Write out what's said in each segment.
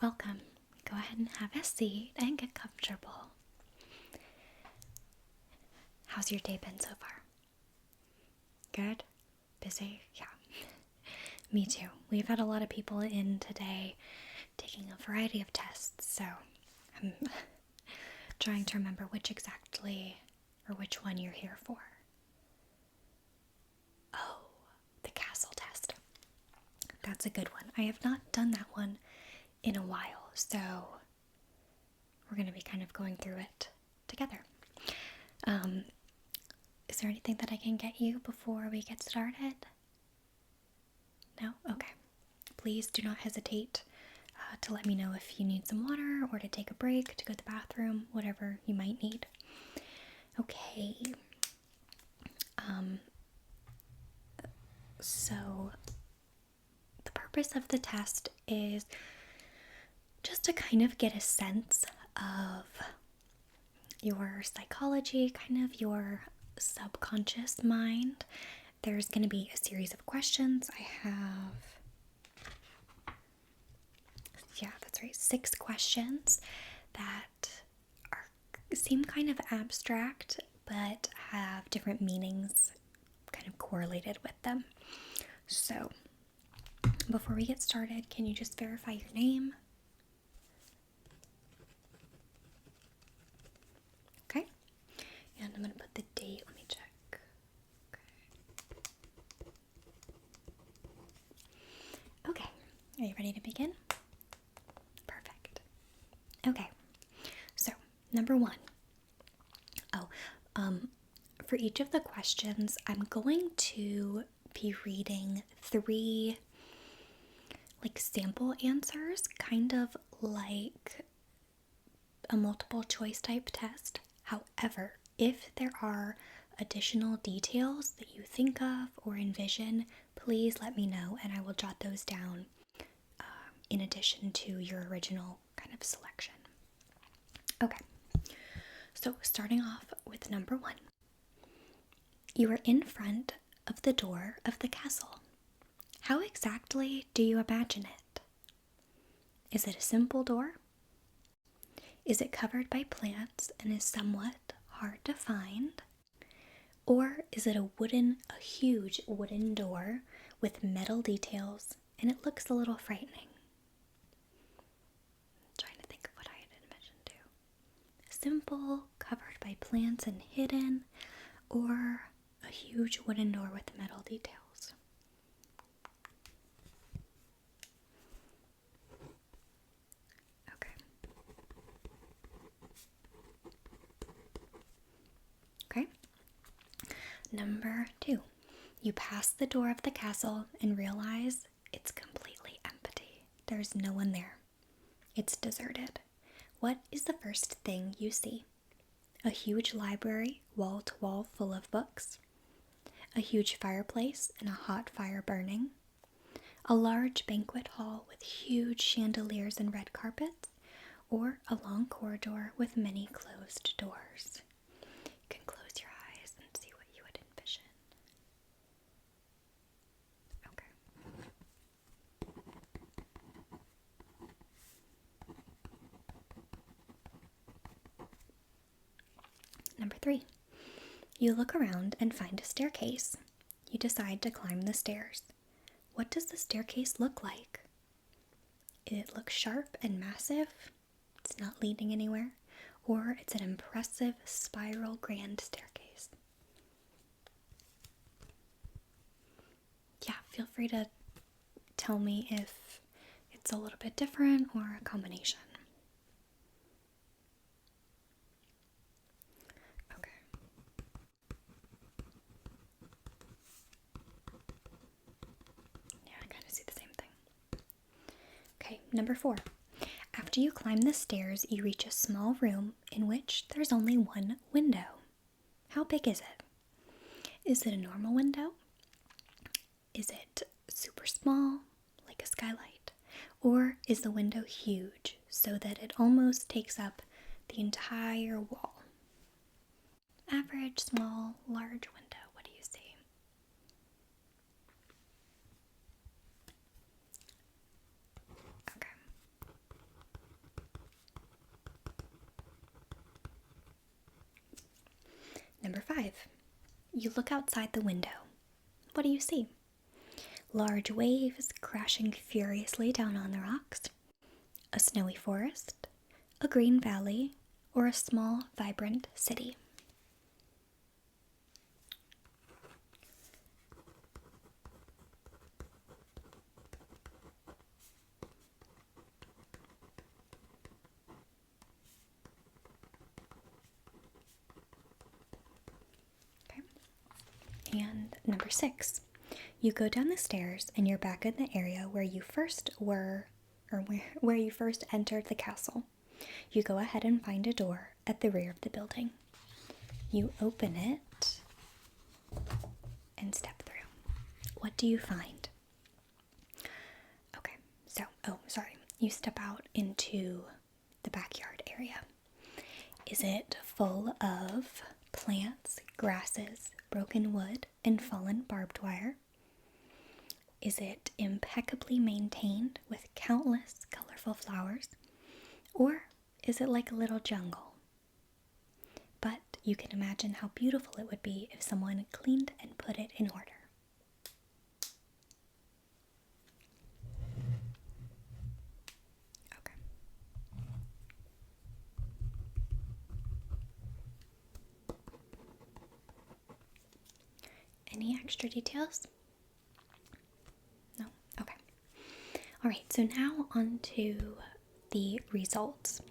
welcome. Go ahead and have a seat and get comfortable. How's your day been so far? Good? Busy? Yeah. Me too. We've had a lot of people in today taking a variety of tests, so I'm trying to remember which one you're here for. Oh, the castle test. That's a good one. I have not done that one in a while, so we're going to be kind of going through it together. Is there anything that I can get you before we get started? No? Okay. Please do not hesitate to let me know if you need some water or to take a break, to go to the bathroom, whatever you might need. Okay. So the purpose of the test is just to kind of get a sense of your psychology, kind of your subconscious mind. There's going to be a series of questions. I have, 6 questions that seem kind of abstract, but have different meanings kind of correlated with them. So, before we get started, can you just verify your name? Okay. And I'm going to put the date. Let me check. Okay. Are you ready to begin? Perfect. Okay. So, number 1. For each of the questions, I'm going to be reading 3 sample answers, kind of like a multiple choice type test. However, if there are additional details that you think of or envision, please let me know and I will jot those down in addition to your original kind of selection. Okay, so starting off with number 1. You are in front of the door of the castle. How exactly do you imagine it? Is it a simple door? Is it covered by plants and is somewhat hard to find? Or is it a huge wooden door with metal details and it looks a little frightening? I'm trying to think of what I had envisioned too. Simple, covered by plants and hidden, or a huge wooden door with metal details? Okay. Okay. Number 2. You pass the door of the castle and realize it's completely empty. There's no one there. It's deserted. What is the first thing you see? A huge library, wall to wall, full of books. A huge fireplace and a hot fire burning. A large banquet hall with huge chandeliers and red carpets. Or a long corridor with many closed doors. You can close your eyes and see what you would envision. Okay. Number 3. You look around and find a staircase. You decide to climb the stairs. What does the staircase look like? It looks sharp and massive. It's not leading anywhere. Or it's an impressive spiral grand staircase. Yeah, feel free to tell me if it's a little bit different or a combination. Okay. Yeah, I kind of see the same thing. Okay, number 4. After you climb the stairs, you reach a small room in which there's only one window. How big is it? Is it a normal window? Is it super small, like a skylight? Or is the window huge so that it almost takes up the entire wall? Average, small, large window, what do you see? Okay. You look outside the window. What do you see? Large waves crashing furiously down on the rocks, a snowy forest, a green valley, or a small, vibrant city. Okay. And number 6. You go down the stairs and you're back in the area where you first were, or where you first entered the castle. You go ahead and find a door at the rear of the building. You open it and step through. What do you find? Okay, so, you step out into the backyard area. Is it full of plants, grasses, broken wood, and fallen barbed wire? Is it impeccably maintained with countless colorful flowers? Or is it like a little jungle? But you can imagine how beautiful it would be if someone cleaned and put it in order. Okay. Any extra details? No? Okay. Alright, so now on to the results.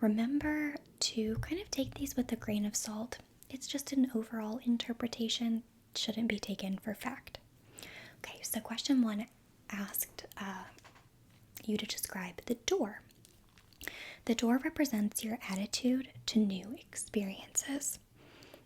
Remember to kind of take these with a grain of salt. It's just an overall interpretation, shouldn't be taken for fact. Okay, so question 1 asked you to describe the door. The door represents your attitude to new experiences.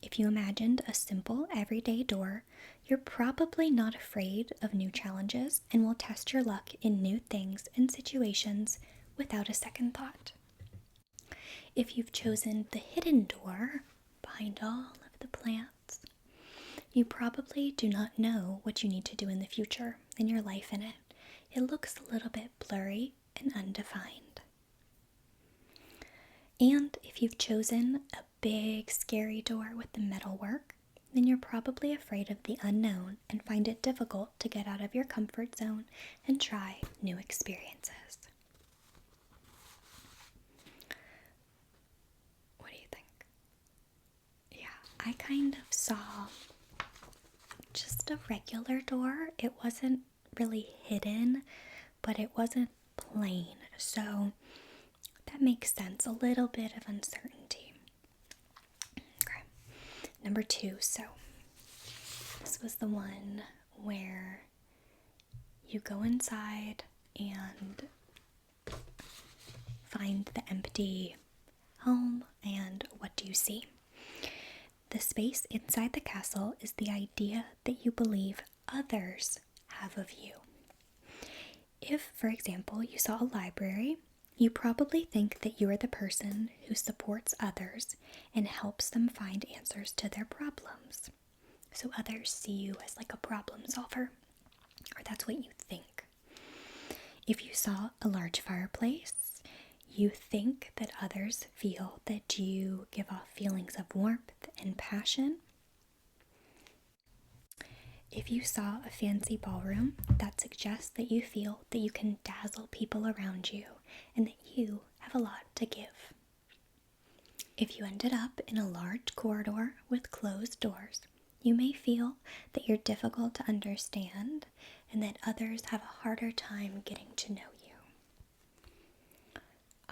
If you imagined a simple, everyday door, you're probably not afraid of new challenges and will test your luck in new things and situations without a second thought. If you've chosen the hidden door behind all of the plants, you probably do not know what you need to do in the future and your life in it. It looks a little bit blurry and undefined. And if you've chosen a big, scary door with the metal work, then you're probably afraid of the unknown and find it difficult to get out of your comfort zone and try new experiences. What do you think? Yeah, I kind of saw just a regular door. It wasn't really hidden, but it wasn't plain. So that makes sense. A little bit of uncertainty. Okay. Number 2. So this was the one where you go inside and find the empty home, and what do you see? The space inside the castle is the idea that you believe others have of you. If, for example, you saw a library, you probably think that you are the person who supports others and helps them find answers to their problems. So others see you as like a problem solver, or that's what you think. If you saw a large fireplace, you think that others feel that you give off feelings of warmth and passion. If you saw a fancy ballroom, that suggests that you feel that you can dazzle people around you and that you have a lot to give. If you ended up in a large corridor with closed doors, you may feel that you're difficult to understand and that others have a harder time getting to know you.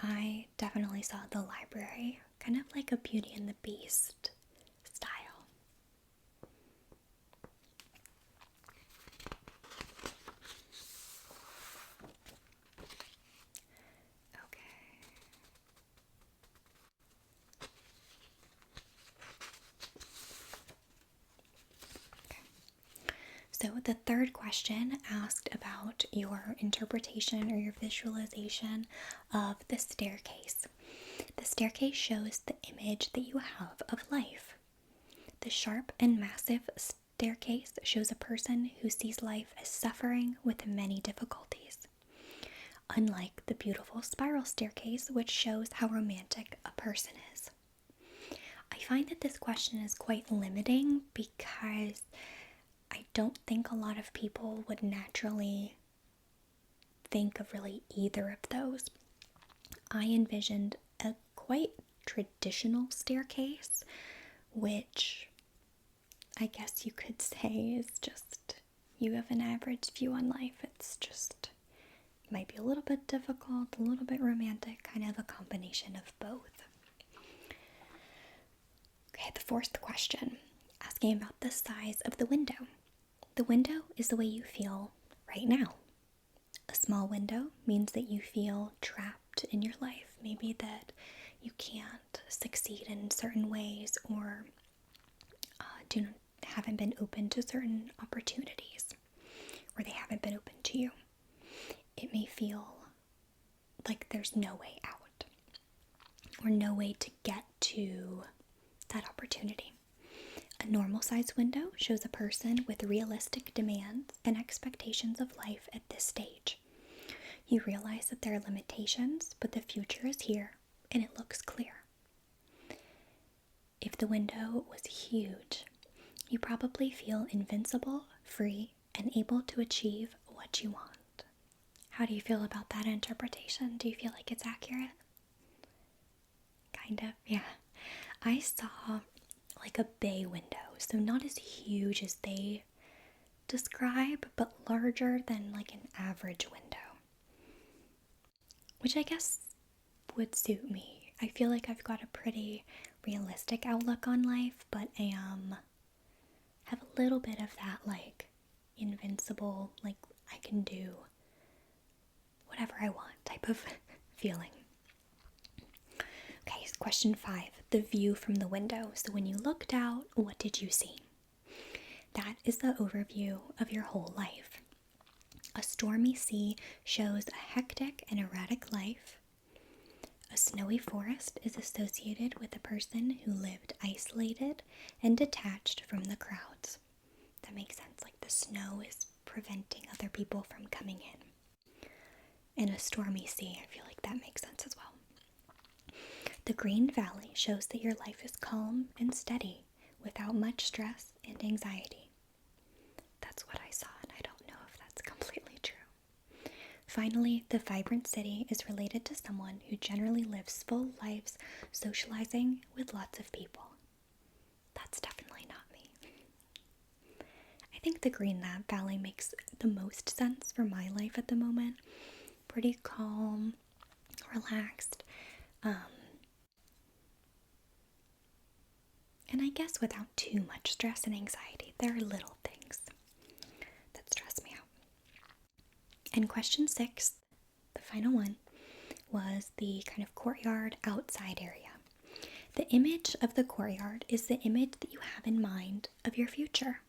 I definitely saw the library, kind of like a Beauty and the Beast style. So the third question asked about your interpretation or your visualization of the staircase. The staircase shows the image that you have of life. The sharp and massive staircase shows a person who sees life as suffering with many difficulties, unlike the beautiful spiral staircase, which shows how romantic a person is. I find that this question is quite limiting because I don't think a lot of people would naturally think of really either of those. I envisioned a quite traditional staircase, which I guess you could say is just you have an average view on life. It's just might be a little bit difficult, a little bit romantic, kind of a combination of both. Okay, the fourth question, asking about the size of the window. The window is the way you feel right now. A small window means that you feel trapped in your life. Maybe that you can't succeed in certain ways or haven't been open to certain opportunities, or they haven't been open to you. It may feel like there's no way out or no way to get to that opportunity. A normal size window shows a person with realistic demands and expectations of life at this stage. You realize that there are limitations, but the future is here and it looks clear. If the window was huge, you probably feel invincible, free, and able to achieve what you want. How do you feel about that interpretation? Do you feel like it's accurate? Kind of, yeah. I saw like a bay window, so not as huge as they describe, but larger than like an average window, which I guess would suit me. I feel like I've got a pretty realistic outlook on life, but have a little bit of that like invincible, like I can do whatever I want type of feeling. Okay, question 5, the view from the window. So when you looked out, what did you see? That is the overview of your whole life. A stormy sea shows a hectic and erratic life. A snowy forest is associated with a person who lived isolated and detached from the crowds. That makes sense, like the snow is preventing other people from coming in. And a stormy sea, I feel like that makes sense as well. The green valley shows that your life is calm and steady without much stress and anxiety. That's what I saw, and I don't know if that's completely true. Finally, the vibrant city is related to someone who generally lives full lives socializing with lots of people. That's definitely not me. I think the green valley makes the most sense for my life at the moment. Pretty calm, relaxed, and I guess without too much stress and anxiety. There are little things that stress me out. And question 6, the final one, was the kind of courtyard outside area. The image of the courtyard is the image that you have in mind of your future.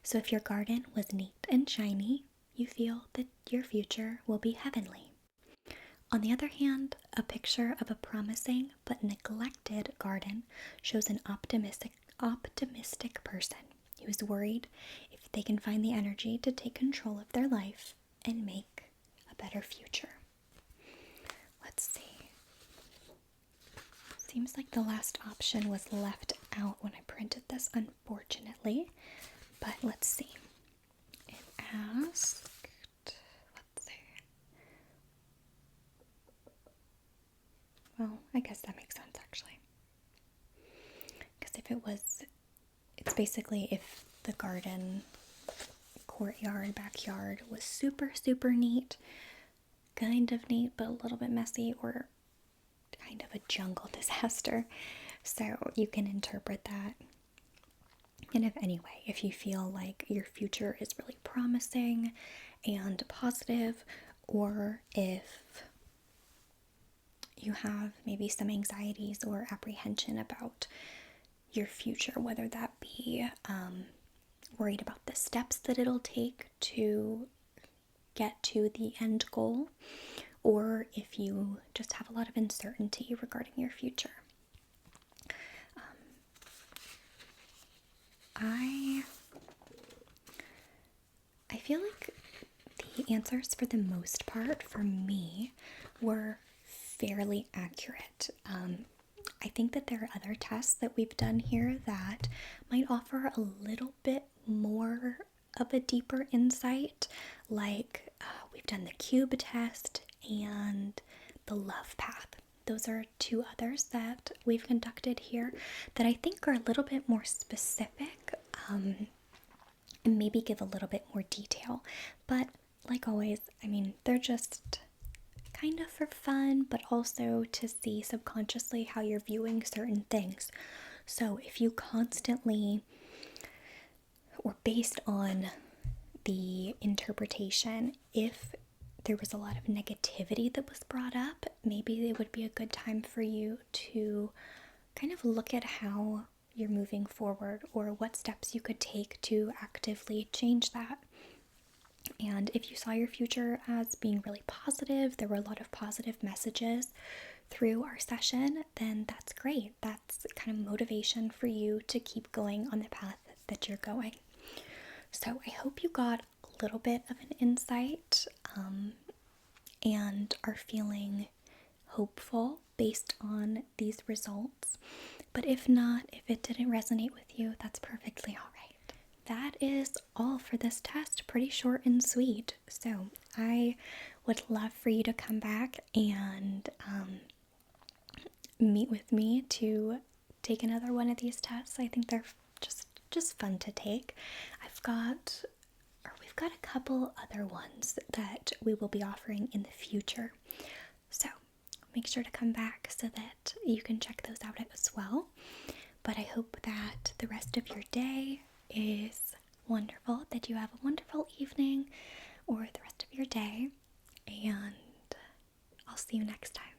So if your garden was neat and shiny, you feel that your future will be heavenly. On the other hand, a picture of a promising but neglected garden shows an optimistic person who is worried if they can find the energy to take control of their life and make a better future. Let's see. Seems like the last option was left out when I printed this, unfortunately. But let's see. It asked, let's see. Well, I guess that makes sense actually. Because it's basically if the garden, courtyard, backyard was super, super neat, kind of neat, but a little bit messy, or kind of a jungle disaster. So you can interpret that. And if you feel like your future is really promising and positive, or if you have maybe some anxieties or apprehension about your future, whether that be worried about the steps that it'll take to get to the end goal, or if you just have a lot of uncertainty regarding your future. I feel like the answers for the most part for me were fairly accurate. I think that there are other tests that we've done here that might offer a little bit more of a deeper insight. Like we've done the cube test and the love path. Those are two others that we've conducted here that I think are a little bit more specific, and maybe give a little bit more detail. But like always, I mean, they're just kind of for fun, but also to see subconsciously how you're viewing certain things. So if you constantly, or based on the interpretation, if there was a lot of negativity that was brought up, maybe it would be a good time for you to kind of look at how you're moving forward or what steps you could take to actively change that. And if you saw your future as being really positive, there were a lot of positive messages through our session, then that's great. That's kind of motivation for you to keep going on the path that you're going. So I hope you got a little bit of an insight, and are feeling hopeful based on these results. But if not, if it didn't resonate with you, that's perfectly all right. That is all for this test. Pretty short and sweet. So I would love for you to come back and meet with me to take another one of these tests. I think they're just fun to take. We've got a couple other ones that we will be offering in the future. So make sure to come back so that you can check those out as well. But I hope that the rest of your day is wonderful, that you have a wonderful evening or the rest of your day, and I'll see you next time.